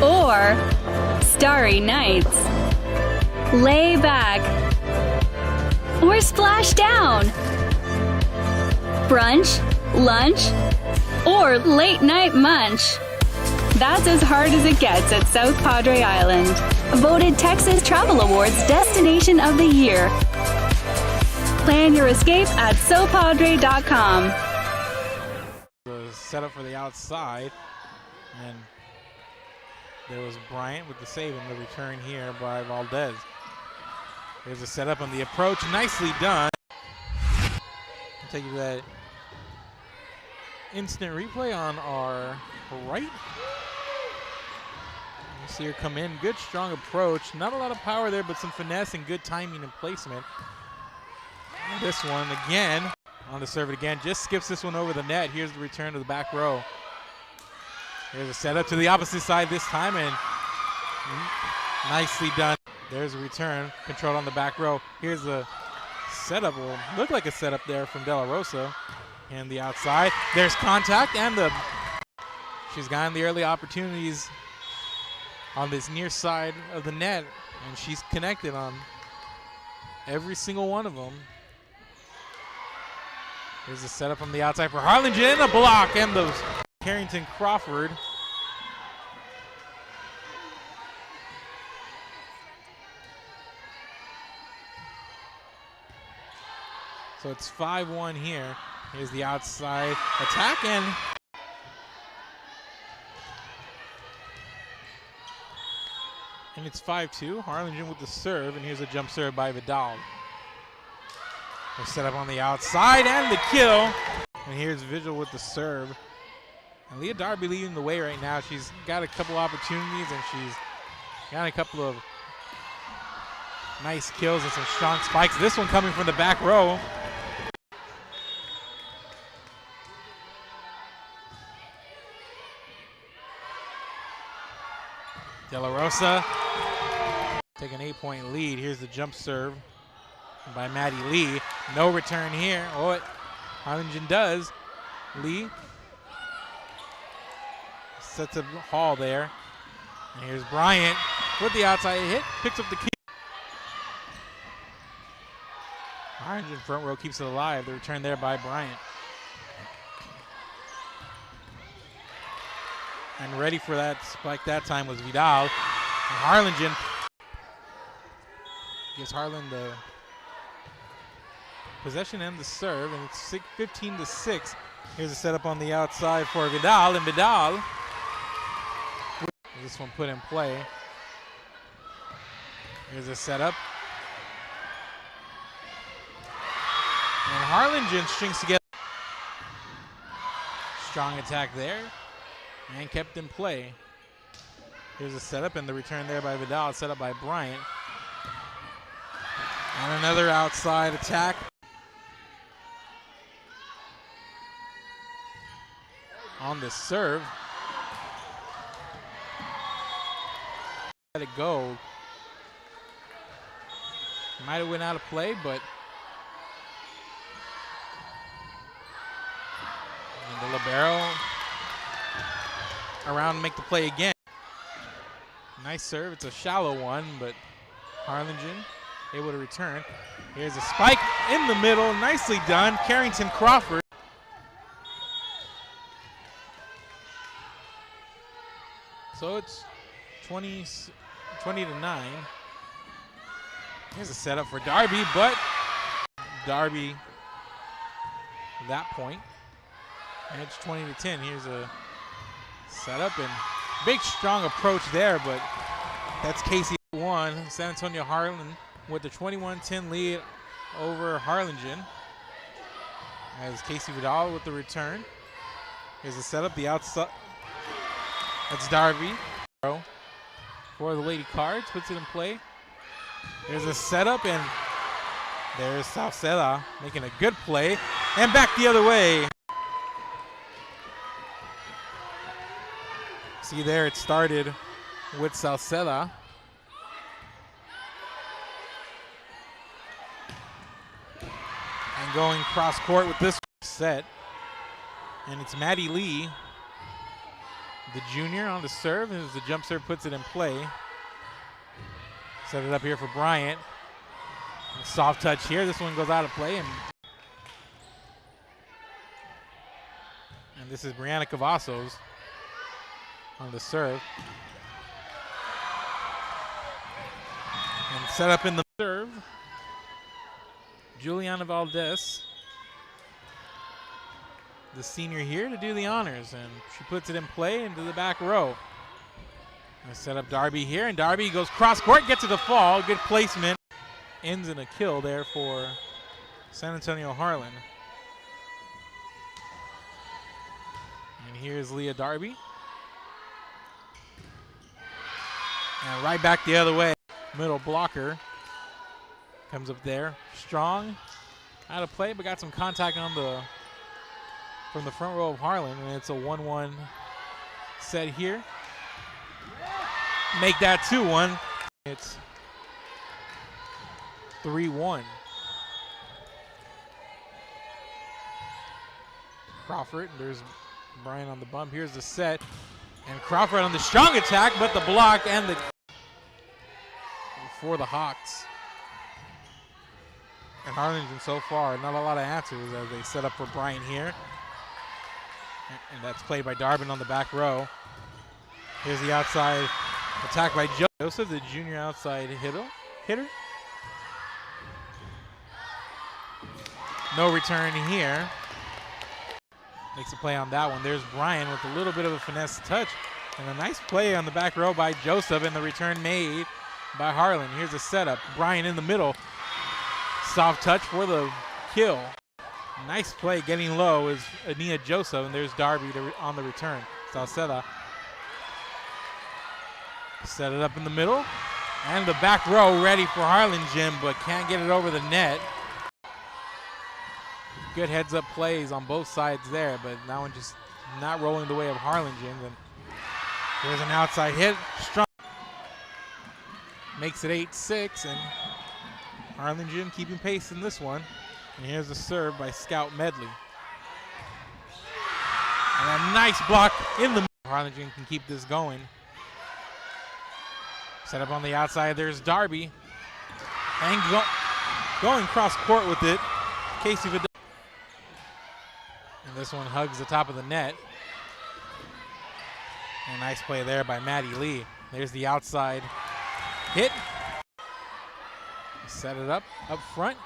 or Starry Nights. Lay back or splash down. Brunch, lunch, or late night munch. That's as hard as it gets at South Padre Island. Voted Texas Travel Awards Destination of the Year. Plan your escape at sopadre.com. The setup for the outside, and there was Bryant with the save and the return here by Valdez. There's a setup on the approach, nicely done. I'll take you to that instant replay on our right. You see her come in, good strong approach. Not a lot of power there, but some finesse and good timing and placement. And this one again, on the serve again, just skips this one over the net. Here's the return to the back row. Here's a setup to the opposite side this time, and nicely done. There's a return, controlled on the back row. Here's a setup, will look like a setup there from De La Rosa. And the outside, there's contact, and she's gotten the early opportunities on this near side of the net, and she's connected on every single one of them. Here's a setup from the outside for Harlingen, a block, and the Carrington Crawford. So it's 5-1 here. Here's the outside attack, and it's 5-2. Harlingen with the serve, and here's a jump serve by Vidal. They're set up on the outside, and the kill. And here's Vigil with the serve. And Leah Darby leading the way right now. She's got a couple opportunities, and she's got a couple of nice kills and some strong spikes. This one coming from the back row. De La Rosa take an 8-point lead. Here's the jump serve by Maddie Lee. No return here. Oh, Harlingen does. Lee sets a haul there. And here's Bryant with the outside hit. Picks up the key. Harlingen front row keeps it alive. The return there by Bryant. And ready for that spike that time was Vidal. And Harlingen gives Harlan the possession and the serve, and it's 15-6. Here's a setup on the outside for Vidal, and Vidal, this one put in play. Here's a setup. And Harlingen strings together. Strong attack there. And kept in play. Here's a setup, and the return there by Vidal, set up by Bryant. And another outside attack. On the serve. Let it go. Might have went out of play, but and the libero around to make the play again. Nice serve. It's a shallow one, but Harlingen able to return. Here's a spike in the middle. Nicely done. Carrington Crawford. So it's 20-9. Here's a setup for Darby, but Darby that point. And it's 20-10. Here's a setup and big strong approach there, but that's Casey one. San Antonio Harlan with the 21-10 lead over Harlingen. As Casey Vidal with the return. Here's a setup, the outside. That's Darby for the Lady Cards, puts it in play. There's a setup, and there's Salceda making a good play, and back the other way. See there, it started with Salceda. And going cross court with this set. And it's Maddie Lee The junior on the serve, as the jump serve puts it in play. Set it up here for Bryant. Soft touch here. This one goes out of play. And this is Brianna Cavazos on the serve. And set up in the serve. Juliana Valdez, the senior here, to do the honors, and she puts it in play into the back row. And set up Darby here, and Darby goes cross court, gets to the fall, good placement. Ends in a kill there for San Antonio Harlan. And here's Leah Darby. And right back the other way. Middle blocker comes up there. Strong, out of play, but got some contact on from the front row of Harlan, and it's a 1-1 set here. Make that 2-1. It's 3-1. Crawford, there's Brian on the bump. Here's the set. And Crawford on the strong attack, but the block and the for the Hawks. And Harlingen so far, not a lot of answers as they set up for Brian here. And that's played by Darbin on the back row. Here's the outside attack by Joseph, the junior outside hitter. No return here. Makes a play on that one. There's Brian with a little bit of a finesse touch. And a nice play on the back row by Joseph, and the return made by Harlan. Here's a setup. Brian in the middle. Soft touch for the kill. Nice play getting low is Ania Joseph, and there's Darby on the return. Salceda set it up in the middle. And the back row ready for Harlingen, but can't get it over the net. Good heads-up plays on both sides there, but that one just not rolling the way of Harlingen. And there's an outside hit. Strong. Makes it 8-6, and Harlingen keeping pace in this one. And here's a serve by Scout Medley. And a nice block in the middle. Harlingen can keep this going. Set up on the outside, there's Darby. And going cross court with it, Casey Vidal. And this one hugs the top of the net. And a nice play there by Maddie Lee. There's the outside hit. Set it up front.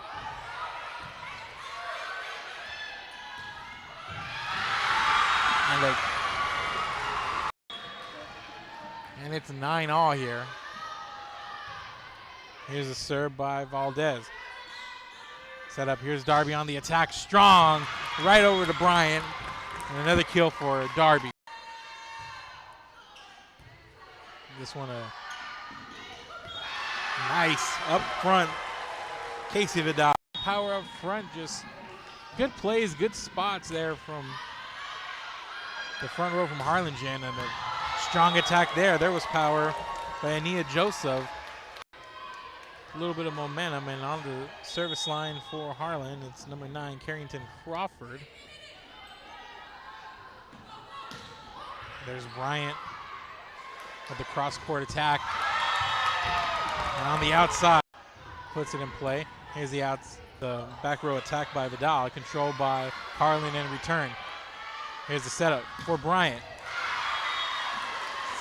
And it's 9-all here. Here's a serve by Valdez. Set up, here's Darby on the attack, strong, right over to Bryant. And another kill for Darby. This one a nice up front, Casey Vidal. Power up front, just good plays, good spots there from the front row from Harlingen, and a strong attack there. There was power by Ania Joseph. A little bit of momentum, and on the service line for Harlan, it's number 9, Carrington Crawford. There's Bryant with the cross-court attack. And on the outside, puts it in play. Here's the back row attack by Vidal, controlled by Harlan and return. Here's the setup for Bryant.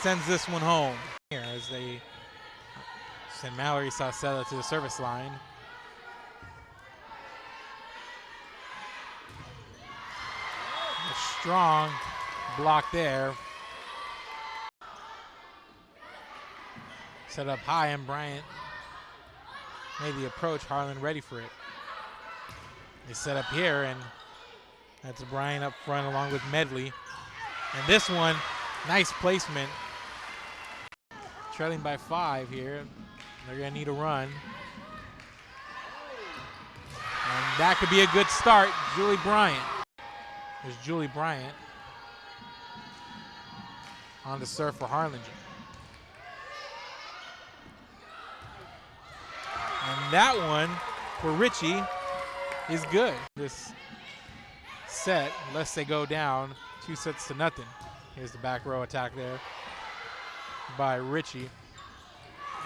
Sends this one home. Here as they send Mallory Salceda to the service line. A strong block there. Set up high, and Bryant made the approach. Harlan ready for it. They set up here, and that's Bryant up front along with Medley. And this one, nice placement. Trailing by 5 here. They're going to need a run. And that could be a good start. Julie Bryant. There's Julie Bryant on the serve for Harlingen. And that one for Richie is good. This set, unless they go down 2-0. Here's the back row attack there by Richie.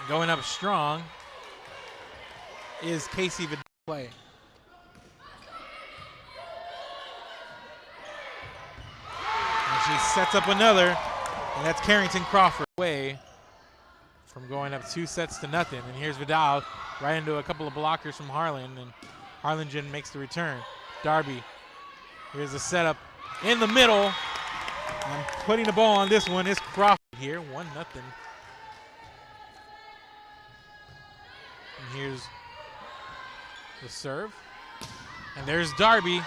Going up strong is Casey Vidal play. And she sets up another, and that's Carrington Crawford away from going up 2-0. And here's Vidal right into a couple of blockers from Harlan, and Harlingen makes the return. Darby, here's the setup in the middle. And putting the ball on this one is Crawford here, 1-0. And here's the serve. And there's Darby.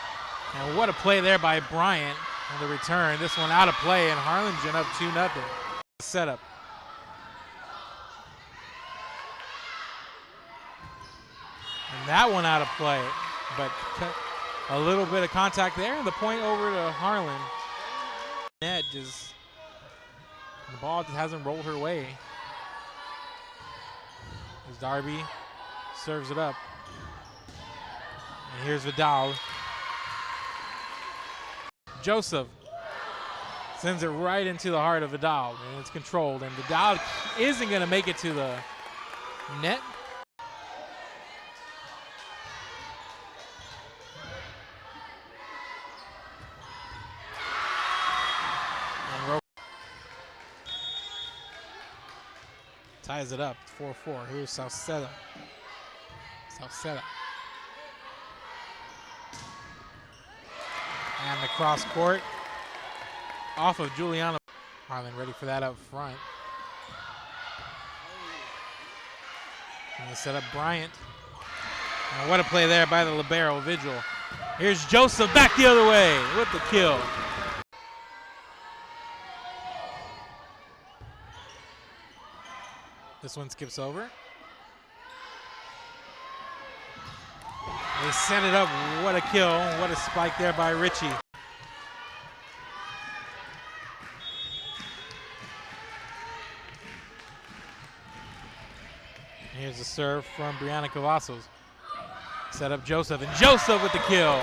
And what a play there by Bryant on the return. This one out of play, and Harlingen up 2-0. Setup. And that one out of play, but a little bit of contact there, and the point over to Harlan. Net just, the ball just hasn't rolled her way. As Darby serves it up. And here's Vidal. Joseph sends it right into the heart of Vidal, and it's controlled. And Vidal isn't going to make it to the net. Ties it up, 4-4. Here's Salceda. And the cross court off of Juliana. Harlan ready for that up front. And they set up Bryant. And what a play there by the libero, Vigil. Here's Joseph back the other way with the kill. This one skips over. They set it up. What a kill. What a spike there by Richie. Here's the serve from Brianna Cavazos. Set up Joseph, and Joseph with the kill.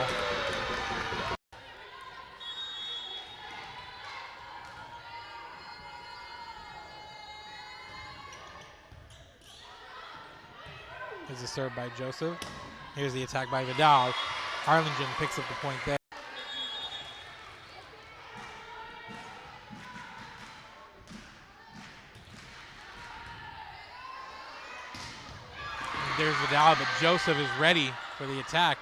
Here's the serve by Joseph. Here's the attack by Vidal. Harlingen picks up the point there. And there's Vidal, but Joseph is ready for the attack.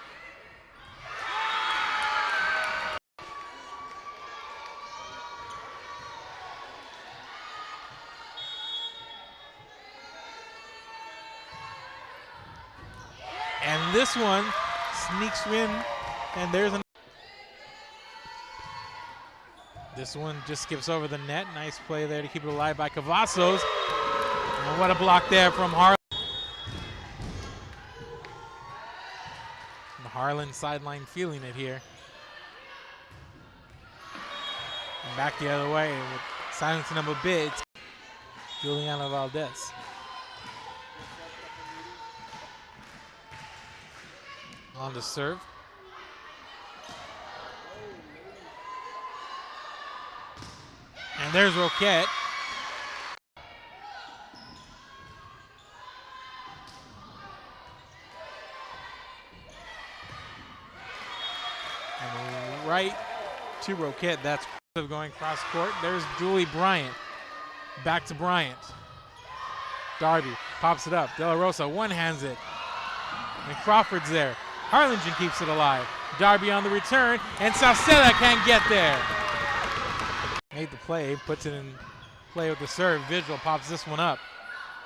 And this one sneaks in, and there's this one just skips over the net. Nice play there to keep it alive by Cavazos. And what a block there from Harlan. And Harlan sideline feeling it here. And back the other way with silencing him a bit. It's Juliana Valdez. On the serve. And there's Roquette. And right to Roquette. That's going cross court. There's Julie Bryant. Back to Bryant. Darby pops it up. De La Rosa one-hands it. And Crawford's there. Harlingen keeps it alive. Darby on the return, and Salceda can't get there. Made the play, puts it in play with the serve. Vigil pops this one up.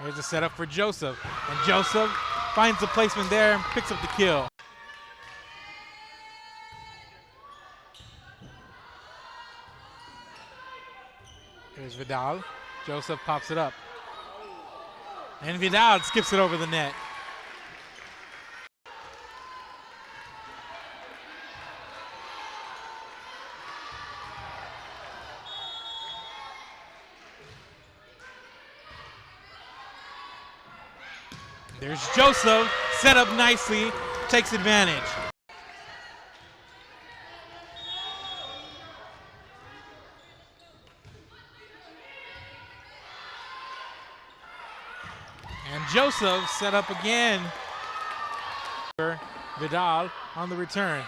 Here's the setup for Joseph. And Joseph finds the placement there and picks up the kill. Here's Vidal. Joseph pops it up. And Vidal skips it over the net. There's Joseph, set up nicely, takes advantage. And Joseph set up again. Vidal on the return.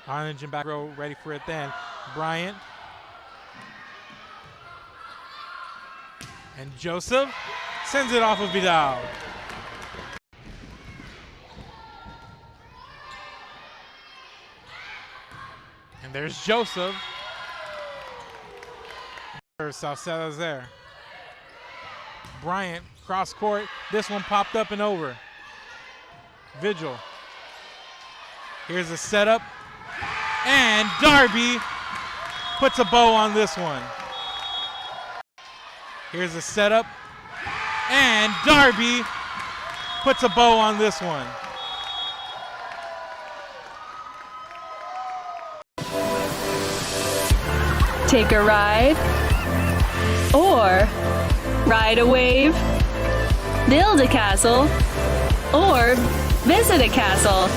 Harlingen back row, ready for it then. Bryant. And Joseph sends it off of Vidal. And there's Joseph. Salcedo's there. Bryant, cross court. This one popped up and over. Vigil. Here's a setup. And Darby puts a bow on this one. Here's a setup. And Darby puts a bow on this one. Take a ride or ride a wave, build a castle or visit a castle,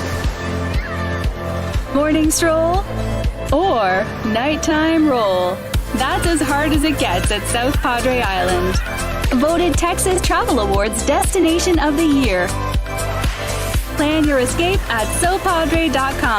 morning stroll or nighttime roll. That's as hard as it gets at South Padre Island. Voted Texas Travel Awards Destination of the Year. Plan your escape at sopadre.com.